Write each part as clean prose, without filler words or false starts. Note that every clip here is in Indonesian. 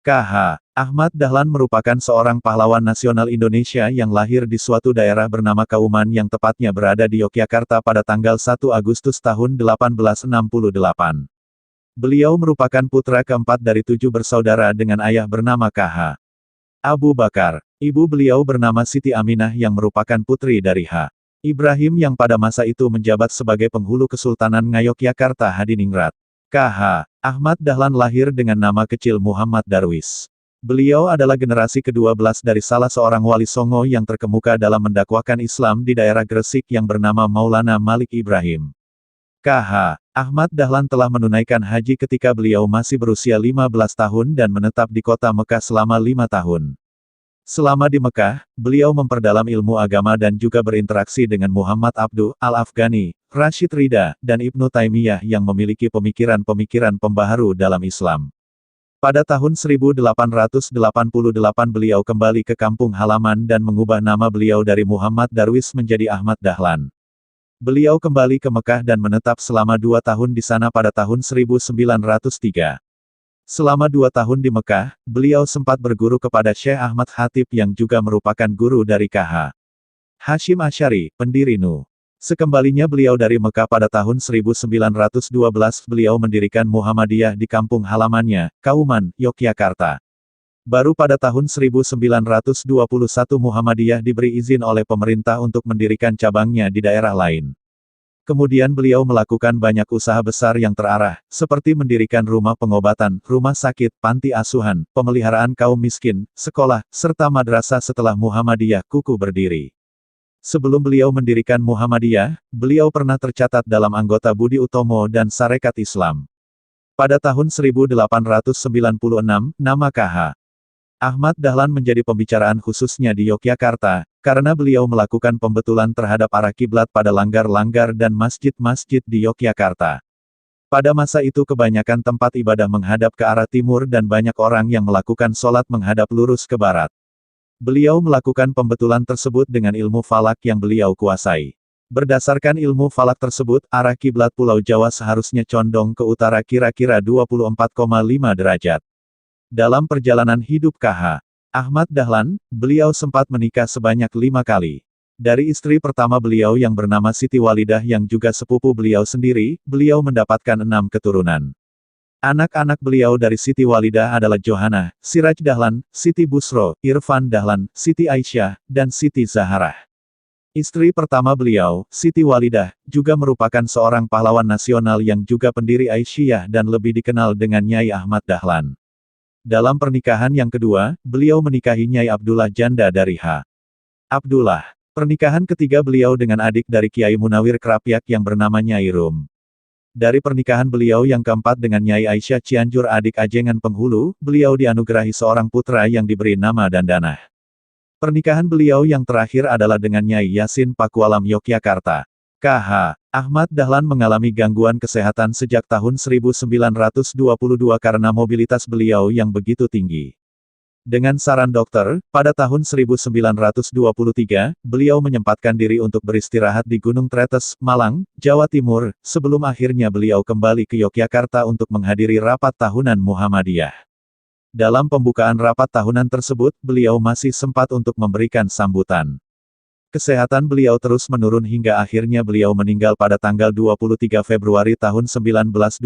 K.H. Ahmad Dahlan merupakan seorang pahlawan nasional Indonesia yang lahir di suatu daerah bernama Kauman yang tepatnya berada di Yogyakarta pada tanggal 1 Agustus tahun 1868. Beliau merupakan putra keempat dari 7 bersaudara dengan ayah bernama K.H. Abu Bakar. Ibu beliau bernama Siti Aminah yang merupakan putri dari H. Ibrahim yang pada masa itu menjabat sebagai penghulu Kesultanan Ngayogyakarta Hadiningrat. K.H. Ahmad Dahlan lahir dengan nama kecil Muhammad Darwis. Beliau adalah generasi ke-12 dari salah seorang wali Songo yang terkemuka dalam mendakwakan Islam di daerah Gresik yang bernama Maulana Malik Ibrahim. K.H. Ahmad Dahlan telah menunaikan haji ketika beliau masih berusia 15 tahun dan menetap di kota Mekah selama 5 tahun. Selama di Mekah, beliau memperdalam ilmu agama dan juga berinteraksi dengan Muhammad Abduh Al-Afghani, Rashid Ridha, dan Ibnu Taimiyah yang memiliki pemikiran-pemikiran pembaharu dalam Islam. Pada tahun 1888 beliau kembali ke kampung halaman dan mengubah nama beliau dari Muhammad Darwis menjadi Ahmad Dahlan. Beliau kembali ke Mekah dan menetap selama 2 tahun di sana pada tahun 1903. Selama 2 tahun di Mekah, beliau sempat berguru kepada Syekh Ahmad Khatib yang juga merupakan guru dari K.H. Hashim Asy'ari, pendiri NU. Sekembalinya beliau dari Mekah pada tahun 1912 beliau mendirikan Muhammadiyah di kampung halamannya, Kauman, Yogyakarta. Baru pada tahun 1921 Muhammadiyah diberi izin oleh pemerintah untuk mendirikan cabangnya di daerah lain. Kemudian beliau melakukan banyak usaha besar yang terarah, seperti mendirikan rumah pengobatan, rumah sakit, panti asuhan, pemeliharaan kaum miskin, sekolah, serta madrasah setelah Muhammadiyah kukuh berdiri. Sebelum beliau mendirikan Muhammadiyah, beliau pernah tercatat dalam anggota Budi Utomo dan Sarekat Islam. Pada tahun 1896, nama K.H. Ahmad Dahlan menjadi pembicaraan khususnya di Yogyakarta, karena beliau melakukan pembetulan terhadap arah kiblat pada langgar-langgar dan masjid-masjid di Yogyakarta. Pada masa itu kebanyakan tempat ibadah menghadap ke arah timur dan banyak orang yang melakukan sholat menghadap lurus ke barat. Beliau melakukan pembetulan tersebut dengan ilmu falak yang beliau kuasai. Berdasarkan ilmu falak tersebut, arah kiblat Pulau Jawa seharusnya condong ke utara kira-kira 24,5 derajat. Dalam perjalanan hidup K.H. Ahmad Dahlan, beliau sempat menikah sebanyak 5 kali. Dari istri pertama beliau yang bernama Siti Walidah yang juga sepupu beliau sendiri, beliau mendapatkan 6 keturunan. Anak-anak beliau dari Siti Walidah adalah Johana, Siraj Dahlan, Siti Busro, Irfan Dahlan, Siti Aisyah, dan Siti Zaharah. Istri pertama beliau, Siti Walidah, juga merupakan seorang pahlawan nasional yang juga pendiri Aisyah dan lebih dikenal dengan Nyai Ahmad Dahlan. Dalam pernikahan yang kedua, beliau menikahi Nyai Abdullah janda dari H. Abdullah. Pernikahan ketiga beliau dengan adik dari Kiai Munawir Krapyak yang bernama Nyai Rum. Dari pernikahan beliau yang keempat dengan Nyai Aisyah Cianjur adik Ajengan Penghulu, beliau dianugerahi seorang putra yang diberi nama Dandanah. Pernikahan beliau yang terakhir adalah dengan Nyai Yasin Pakualam Yogyakarta. K.H. Ahmad Dahlan mengalami gangguan kesehatan sejak tahun 1922 karena mobilitas beliau yang begitu tinggi. Dengan saran dokter, pada tahun 1923, beliau menyempatkan diri untuk beristirahat di Gunung Tretes, Malang, Jawa Timur, sebelum akhirnya beliau kembali ke Yogyakarta untuk menghadiri rapat tahunan Muhammadiyah. Dalam pembukaan rapat tahunan tersebut, beliau masih sempat untuk memberikan sambutan. Kesehatan beliau terus menurun hingga akhirnya beliau meninggal pada tanggal 23 Februari tahun 1923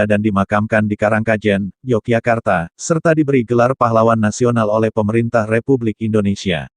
dan dimakamkan di Karangkajen, Yogyakarta, serta diberi gelar pahlawan nasional oleh pemerintah Republik Indonesia.